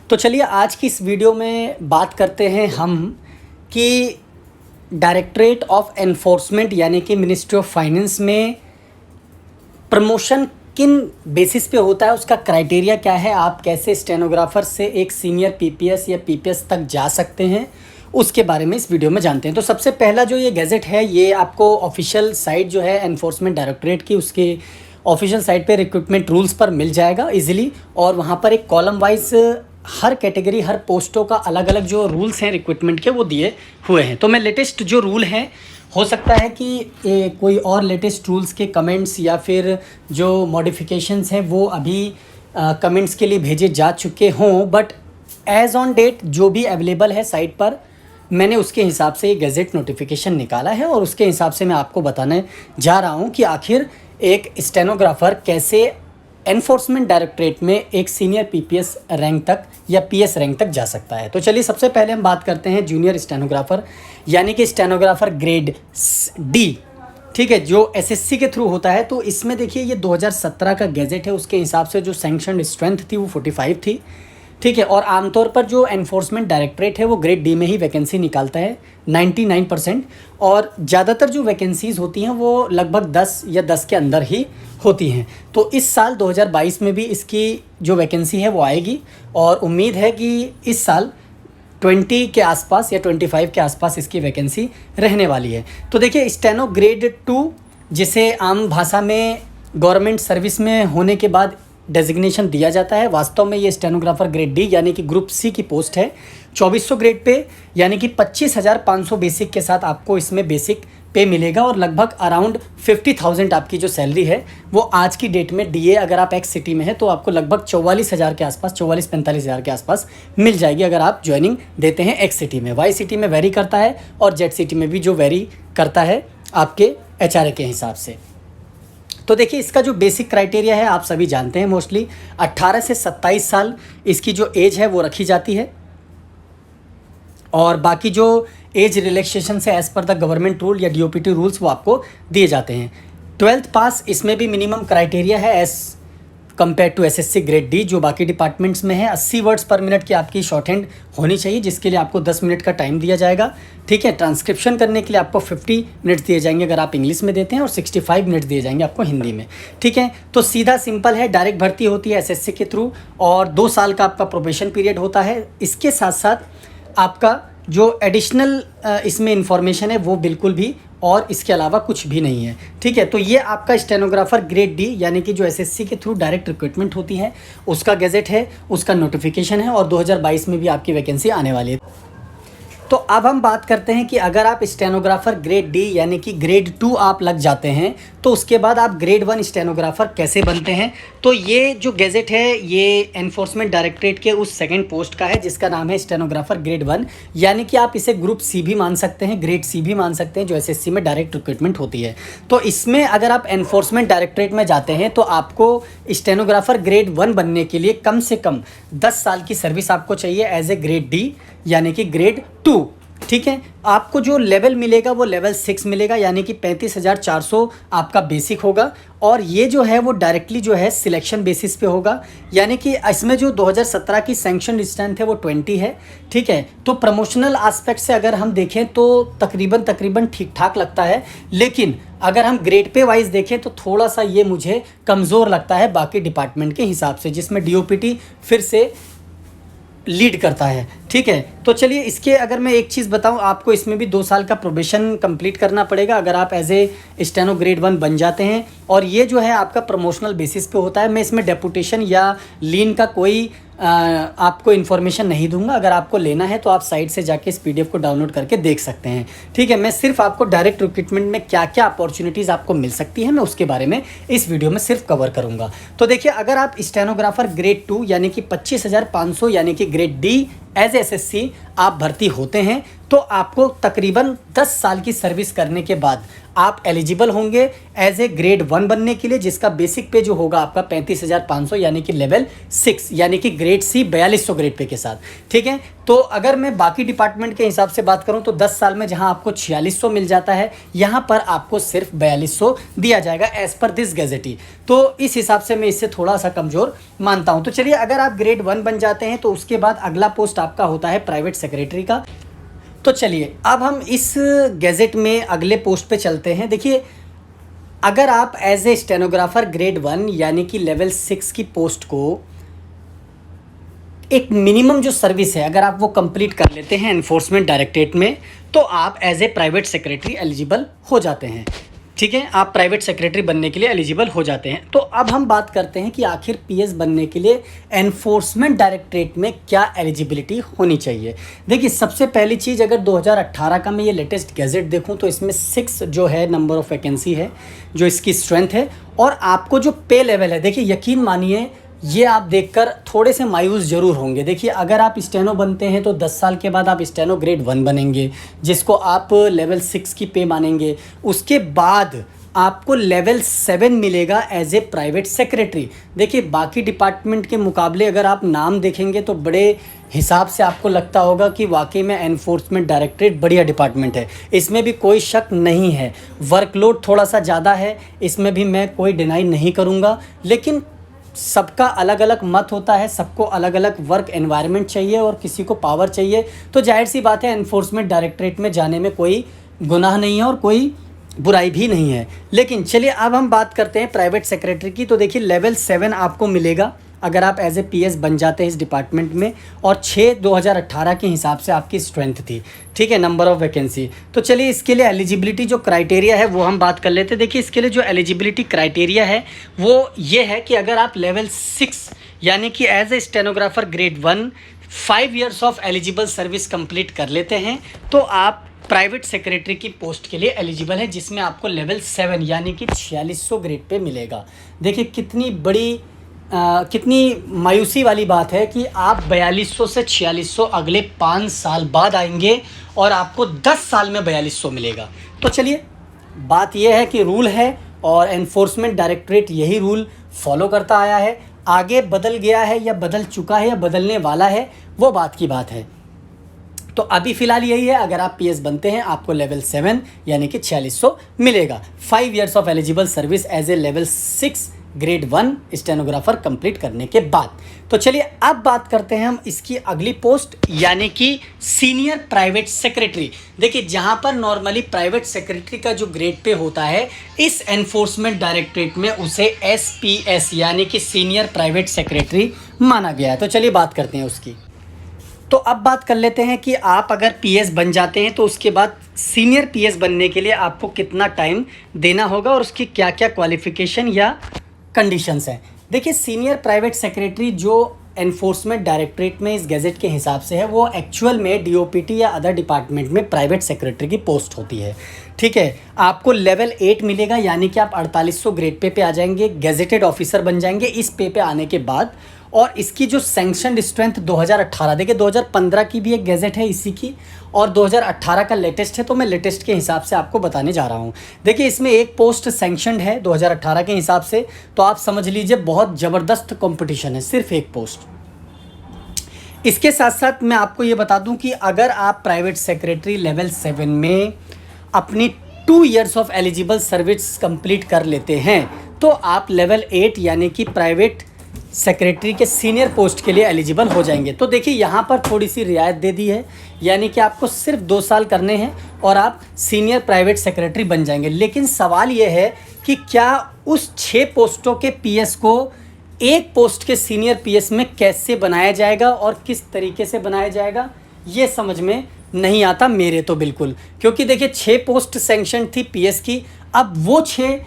तो चलिए आज की इस वीडियो में बात करते हैं हम कि डायरेक्टरेट ऑफ एनफोर्समेंट यानी कि मिनिस्ट्री ऑफ फाइनेंस में प्रमोशन किन बेसिस पे होता है, उसका क्राइटेरिया क्या है, आप कैसे स्टेनोग्राफर से एक सीनियर पीपीएस या पीपीएस तक जा सकते हैं, उसके बारे में इस वीडियो में जानते हैं। तो सबसे पहला जो ये गैजेट है ये आपको ऑफिशियल साइट जो है एनफोर्समेंट डायरेक्टरेट की, उसके ऑफिशियल साइट पे रिक्रूटमेंट रूल्स पर मिल जाएगा इजीली, और वहाँ पर एक कॉलम वाइज हर कैटेगरी हर पोस्टों का अलग अलग जो रूल्स हैं रिक्रूटमेंट के वो दिए हुए हैं। तो मैं लेटेस्ट जो रूल हैं, हो सकता है कि कोई और लेटेस्ट रूल्स के कमेंट्स या फिर जो मॉडिफिकेशंस हैं वो अभी कमेंट्स के लिए भेजे जा चुके हों, बट एज़ ऑन डेट जो भी अवेलेबल है साइट पर मैंने उसके हिसाब से ये गैजेट नोटिफिकेशन निकाला है और उसके हिसाब से मैं आपको बताने जा रहा हूँ कि आखिर एक स्टेनोग्राफर कैसे एनफोर्समेंट डायरेक्टरेट में एक सीनियर पीपीएस रैंक तक या पीएस रैंक तक जा सकता है। तो चलिए सबसे पहले हम बात करते हैं जूनियर स्टेनोग्राफर यानी कि स्टेनोग्राफर ग्रेड डी, ठीक है, जो एसएससी के थ्रू होता है। तो इसमें देखिए ये 2017 का गैजेट है, उसके हिसाब से जो सैंक्शन स्ट्रेंथ थी वो 45 थी, ठीक है। और आमतौर पर जो एनफोर्समेंट डायरेक्टरेट है वो ग्रेड डी में ही वैकेंसी निकालता है 99%, और ज़्यादातर जो वैकेंसीज़ होती हैं वो लगभग 10 या 10 के अंदर ही होती हैं। तो इस साल 2022 में भी इसकी जो वैकेंसी है वो आएगी और उम्मीद है कि इस साल 20 के आसपास या 25 के आसपास इसकी वैकेंसी रहने वाली है। तो देखिए स्टेनो ग्रेड 2, जिसे आम भाषा में गवर्नमेंट सर्विस में होने के बाद डेजिग्नेशन दिया जाता है, वास्तव में ये स्टेनोग्राफर ग्रेड डी यानी कि ग्रुप सी की पोस्ट है। 2400 ग्रेड पे यानी कि 25,500 बेसिक के साथ आपको इसमें बेसिक पे मिलेगा और लगभग अराउंड 50,000 आपकी जो सैलरी है वो आज की डेट में डीए अगर आप एक्स सिटी में है तो आपको लगभग 44,000 के आसपास, 44-45,000 के आसपास मिल जाएगी अगर आप ज्वाइनिंग देते हैं एक्स सिटी में। वाई सिटी में वेरी करता है और जेड सिटी में भी जो वेरी करता है आपके एचआरए के हिसाब से। तो देखिए इसका जो बेसिक क्राइटेरिया है आप सभी जानते हैं, मोस्टली 18 से 27 साल इसकी जो एज है वो रखी जाती है, और बाकी जो एज रिलैक्सेशन से as per the government rule या डीओपीटी रूल्स वो आपको दिए जाते हैं। 12th पास इसमें भी मिनिमम क्राइटेरिया है as compare to SSC grade D जो बाकी डिपार्टमेंट्स में है। 80 वर्ड्स पर मिनट की आपकी शॉर्ट हैंड होनी चाहिए, जिसके लिए आपको 10 मिनट का टाइम दिया जाएगा, ठीक है। ट्रांसक्रिप्शन करने के लिए आपको 50 मिनट्स दिए जाएंगे अगर आप इंग्लिश में देते हैं, और 65 मिनट दिए जाएंगे आपको हिंदी में, ठीक है। तो सीधा सिंपल है, डायरेक्ट भर्ती होती है एसएससी के थ्रू और 2 साल का आपका प्रोबेशन पीरियड होता है। इसके साथ साथ आपका जो एडिशनल इसमें इंफॉर्मेशन है वो बिल्कुल भी और इसके अलावा कुछ भी नहीं है, ठीक है। तो ये आपका स्टेनोग्राफर ग्रेड डी यानी कि जो एसएससी के थ्रू डायरेक्ट रिक्रूटमेंट होती है उसका गैजेट है, उसका नोटिफिकेशन है, और 2022 में भी आपकी वैकेंसी आने वाली है। तो अब हम बात करते हैं कि अगर आप स्टेनोग्राफर ग्रेड डी यानी कि ग्रेड 2 आप लग जाते हैं तो उसके बाद आप ग्रेड 1 स्टेनोग्राफर कैसे बनते हैं। तो ये जो गैजेट है ये एनफोर्समेंट डायरेक्टरेट के उस सेकंड पोस्ट का है जिसका नाम है स्टेनोग्राफर ग्रेड 1, यानी कि आप इसे ग्रुप सी भी मान सकते हैं, ग्रेड सी भी मान सकते हैं, जो एसएससी में डायरेक्ट रिक्रूटमेंट होती है। तो इसमें अगर आप एनफोर्समेंट डायरेक्टरेट में जाते हैं तो आपको स्टेनोग्राफर ग्रेड 1 बनने के लिए कम से कम 10 साल की सर्विस आपको चाहिए एज ए ग्रेड डी यानी कि ग्रेड 2, ठीक है। आपको जो लेवल मिलेगा वो लेवल 6 मिलेगा, यानी कि 35,400 आपका बेसिक होगा, और ये जो है वो डायरेक्टली जो है सिलेक्शन बेसिस पे होगा, यानी कि इसमें जो 2017 की सैंक्शन स्ट्रेंथ है वो 20 है, ठीक है। तो प्रमोशनल एस्पेक्ट से अगर हम देखें तो तकरीबन ठीक ठाक लगता है, लेकिन अगर हम ग्रेड पे वाइज देखें तो थोड़ा सा ये मुझे कमज़ोर लगता है बाकी डिपार्टमेंट के हिसाब से, जिसमें डीओपीटी फिर से लीड करता है, ठीक है। तो चलिए इसके अगर मैं एक चीज़ बताऊं, आपको इसमें भी 2 साल का प्रोबेशन कंप्लीट करना पड़ेगा अगर आप एज ए स्टेनो ग्रेड 1 बन जाते हैं, और ये जो है आपका प्रमोशनल बेसिस पे होता है। मैं इसमें डेपुटेशन या लीन का कोई आपको इन्फॉर्मेशन नहीं दूंगा, अगर आपको लेना है तो आप साइट से जाके इस पीडीएफ को डाउनलोड करके देख सकते हैं, ठीक है। मैं सिर्फ आपको डायरेक्ट रिक्रूटमेंट में क्या क्या अपॉर्चुनिटीज़ आपको मिल सकती है मैं उसके बारे में इस वीडियो में सिर्फ कवर करूंगा। तो देखिए अगर आप स्टेनोग्राफर ग्रेड 2 यानी कि 25,500 यानी कि ग्रेड डी एज एसएससी आप भर्ती होते हैं तो आपको तकरीबन 10 साल की सर्विस करने के बाद आप एलिजिबल होंगे एज ए ग्रेड 1 बनने के लिए, जिसका बेसिक पे जो होगा आपका 35,500 यानी कि लेवल 6 यानी कि ग्रेड सी 4200 ग्रेड पे के साथ। ठीक है, तो अगर मैं बाकी डिपार्टमेंट के हिसाब से बात करूं तो 10 साल में जहां आपको 4600 मिल जाता है, यहां पर आपको सिर्फ 4200 दिया जाएगा एज पर दिस गैजेटी। तो इस हिसाब से मैं इससे थोड़ा सा कमज़ोर मानता हूं। तो चलिए, अगर आप ग्रेड 1 बन जाते हैं तो उसके बाद अगला पोस्ट आपका होता है प्राइवेट सेक्रेटरी का। तो चलिए, अब हम इस गैजेट में अगले पोस्ट पे चलते हैं। देखिए, अगर आप एज ए स्टेनोग्राफर ग्रेड 1 यानी कि लेवल 6 की पोस्ट को एक मिनिमम जो सर्विस है अगर आप वो कंप्लीट कर लेते हैं एनफोर्समेंट डायरेक्टरेट में, तो आप as a private secretary eligible हो जाते हैं। ठीक है, आप प्राइवेट सेक्रेटरी बनने के लिए एलिजिबल हो जाते हैं। तो अब हम बात करते हैं कि आखिर पीएस बनने के लिए एनफोर्समेंट डायरेक्टरेट में क्या एलिजिबिलिटी होनी चाहिए। देखिए, सबसे पहली चीज़, अगर 2018 का मैं ये लेटेस्ट गैजेट देखूं तो इसमें 6 जो है नंबर ऑफ़ वैकेंसी है, जो इसकी स्ट्रेंथ है। और आपको जो पे लेवल है, देखिए यकीन मानिए ये आप देखकर थोड़े से मायूस ज़रूर होंगे। देखिए, अगर आप स्टेनो बनते हैं तो 10 साल के बाद आप स्टेनो ग्रेड 1 बनेंगे, जिसको आप लेवल 6 की पे मानेंगे। उसके बाद आपको लेवल 7 मिलेगा एज ए प्राइवेट सेक्रेटरी। देखिए, बाकी डिपार्टमेंट के मुकाबले अगर आप नाम देखेंगे तो बड़े हिसाब से आपको लगता होगा कि वाकई में एनफोर्समेंट डायरेक्टरेट बढ़िया डिपार्टमेंट है, इसमें भी कोई शक नहीं है। वर्कलोड थोड़ा सा ज़्यादा है, इसमें भी मैं कोई डिनाई नहीं करूँगा, लेकिन सबका अलग अलग मत होता है, सबको अलग अलग वर्क एनवायरनमेंट चाहिए और किसी को पावर चाहिए। तो जाहिर सी बात है, एनफोर्समेंट डायरेक्टरेट में जाने में कोई गुनाह नहीं है और कोई बुराई भी नहीं है। लेकिन चलिए, अब हम बात करते हैं प्राइवेट सेक्रेटरी की। तो देखिए, लेवल 7 आपको मिलेगा अगर आप एज ए पीएस बन जाते हैं इस डिपार्टमेंट में, और 6/2018 के हिसाब से आपकी स्ट्रेंथ थी। ठीक है, नंबर ऑफ़ वैकेंसी। तो चलिए, इसके लिए एलिजिबिलिटी जो क्राइटेरिया है वो हम बात कर लेते हैं। देखिए, इसके लिए जो एलिजिबिलिटी क्राइटेरिया है वो ये है कि अगर आप लेवल 6 यानी कि as a stenographer grade 1 5 years of eligible service complete कर लेते हैं तो आप प्राइवेट सेक्रेटरी की पोस्ट के लिए एलिजिबल है, जिसमें आपको लेवल 7 यानी कि 4600 ग्रेड पे मिलेगा। देखिए, कितनी मायूसी वाली बात है कि आप 4200 से 4600 अगले 5 साल बाद आएंगे और आपको 10 साल में 4200 मिलेगा। तो चलिए, बात यह है कि रूल है और एनफोर्समेंट डायरेक्टरेट यही रूल फॉलो करता आया है। आगे बदल गया है या बदल चुका है या बदलने वाला है, वो बात की बात है। तो अभी फ़िलहाल यही है, अगर आप पीएस बनते हैं आपको लेवल 7 यानी कि 4600 मिलेगा 5 years of eligible service as a level 6 grade 1 stenographer complete करने के बाद। तो चलिए, अब बात करते हैं हम इसकी अगली पोस्ट यानी कि सीनियर प्राइवेट सेक्रेटरी। देखिए, जहां पर नॉर्मली प्राइवेट सेक्रेटरी का जो ग्रेड पे होता है, इस एनफोर्समेंट डायरेक्टरेट में उसे एसपीएस यानी कि सीनियर प्राइवेट सेक्रेटरी माना गया है। तो चलिए बात करते हैं उसकी। तो अब बात कर लेते हैं कि आप अगर पीएस बन जाते हैं तो उसके बाद सीनियर पीएस बनने के लिए आपको कितना टाइम देना होगा और उसकी क्या क्या क्वालिफ़िकेशन या कंडीशंस हैं। देखिए, सीनियर प्राइवेट सेक्रेटरी जो एनफोर्समेंट डायरेक्टरेट में इस गैजेट के हिसाब से है, वो एक्चुअल में डीओपीटी या अदर डिपार्टमेंट में प्राइवेट सेक्रेटरी की पोस्ट होती है। ठीक है, आपको लेवल 8 मिलेगा यानी कि आप 4800 ग्रेड पे आ जाएंगे, गैजेटेड ऑफिसर बन जाएंगे इस पे आने के बाद। और इसकी जो सैंक्शनड स्ट्रेंथ 2018, देखिए 2015 की भी एक गैजेट है इसी की और 2018 का लेटेस्ट है, तो मैं लेटेस्ट के हिसाब से आपको बताने जा रहा हूँ। देखिए, इसमें एक पोस्ट सैंक्शनड है 2018 के हिसाब से, तो आप समझ लीजिए बहुत ज़बरदस्त कंपटीशन है, सिर्फ एक पोस्ट। इसके साथ साथ मैं आपको ये बता दूं कि अगर आप प्राइवेट सेक्रेटरी लेवल 7 में अपनी 2 years of eligible service complete कर लेते हैं तो आप लेवल 8 यानी कि प्राइवेट सेक्रेटरी के सीनियर पोस्ट के लिए एलिजिबल हो जाएंगे। तो देखिए, यहाँ पर थोड़ी सी रियायत दे दी है, यानी कि आपको सिर्फ 2 साल करने हैं और आप सीनियर प्राइवेट सेक्रेटरी बन जाएंगे। लेकिन सवाल ये है कि क्या उस 6 पोस्टों के पीएस को एक पोस्ट के सीनियर पीएस में कैसे बनाया जाएगा और किस तरीके से बनाया जाएगा, ये समझ में नहीं आता मेरे तो बिल्कुल। क्योंकि देखिए, 6 पोस्ट सैंक्शन थी पीएस की, अब वो 6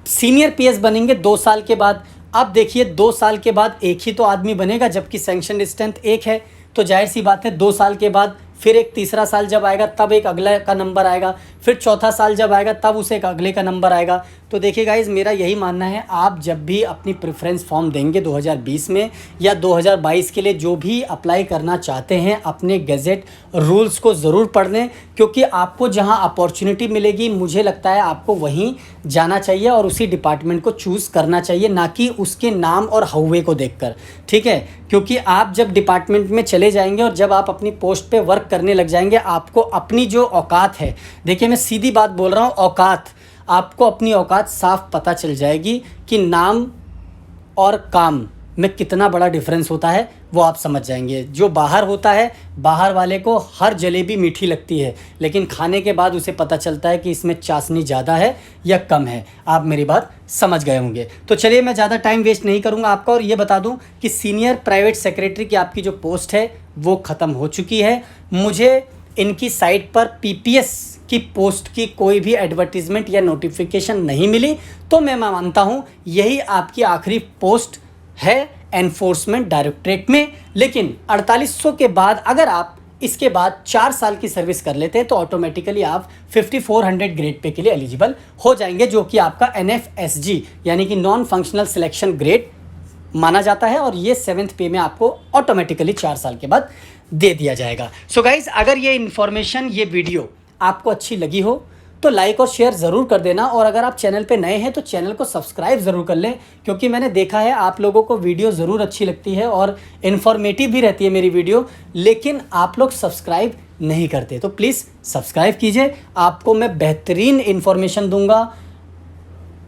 सीनियर पीएस बनेंगे 2 साल के बाद। अब देखिए, 2 साल के बाद एक ही तो आदमी बनेगा, जबकि सैंक्शन स्ट्रेंथ एक है, तो जाहिर सी बात है 2 साल के बाद फिर एक तीसरा साल जब आएगा तब एक अगला का नंबर आएगा, फिर चौथा साल जब आएगा तब उसे एक अगले का नंबर आएगा। तो देखिए गाइज़, मेरा यही मानना है, आप जब भी अपनी प्रेफरेंस फॉर्म देंगे 2020 में या 2022 के लिए जो भी अप्लाई करना चाहते हैं, अपने गैजेट रूल्स को ज़रूर पढ़ लें, क्योंकि आपको जहां अपॉर्चुनिटी मिलेगी मुझे लगता है आपको वहीं जाना चाहिए और उसी डिपार्टमेंट को चूज़ करना चाहिए, ना कि उसके नाम और हौवे को देखकर। ठीक है, क्योंकि आप जब डिपार्टमेंट में चले जाएंगे और जब आप अपनी पोस्ट पे वर्क करने लग जाएंगे, आपको अपनी जो औकात है, देखिए मैं सीधी बात बोल रहा हूँ, औकात, आपको अपनी औकात साफ पता चल जाएगी कि नाम और काम में कितना बड़ा डिफरेंस होता है, वो आप समझ जाएंगे। जो बाहर होता है, बाहर वाले को हर जलेबी मीठी लगती है, लेकिन खाने के बाद उसे पता चलता है कि इसमें चाशनी ज़्यादा है या कम है। आप मेरी बात समझ गए होंगे। तो चलिए मैं ज़्यादा टाइम वेस्ट नहीं करूँगा आपका, और ये बता दूँ कि सीनियर प्राइवेट सेक्रेटरी की आपकी जो पोस्ट है वो ख़त्म हो चुकी है। मुझे इनकी साइट पर PPS की पोस्ट की कोई भी एडवर्टीज़मेंट या नोटिफिकेशन नहीं मिली, तो मैं मानता हूँ यही आपकी आखिरी पोस्ट है एनफोर्समेंट डायरेक्टरेट में। लेकिन 4800 के बाद अगर आप इसके बाद 4 साल की सर्विस कर लेते हैं तो ऑटोमेटिकली आप 5400 ग्रेड पे के लिए एलिजिबल हो जाएंगे, जो कि आपका NFSG यानी कि नॉन फंक्शनल सिलेक्शन ग्रेड माना जाता है, और ये 7th पे में आपको ऑटोमेटिकली 4 साल के बाद दे दिया जाएगा। सो गाइज, अगर ये इन्फॉर्मेशन, ये वीडियो आपको अच्छी लगी हो तो लाइक और शेयर ज़रूर कर देना, और अगर आप चैनल पे नए हैं तो चैनल को सब्सक्राइब ज़रूर कर लें, क्योंकि मैंने देखा है आप लोगों को वीडियो ज़रूर अच्छी लगती है और इन्फॉर्मेटिव भी रहती है मेरी वीडियो, लेकिन आप लोग सब्सक्राइब नहीं करते। तो प्लीज़ सब्सक्राइब कीजिए, आपको मैं बेहतरीन इन्फॉर्मेशन दूंगा,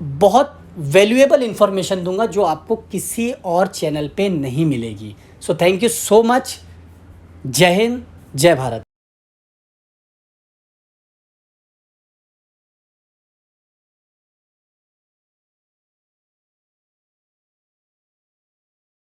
बहुत वैल्यूएबल इन्फॉर्मेशन दूंगा जो आपको किसी और चैनल पे नहीं मिलेगी। So thank you so much. जय हिंद, जय भारत।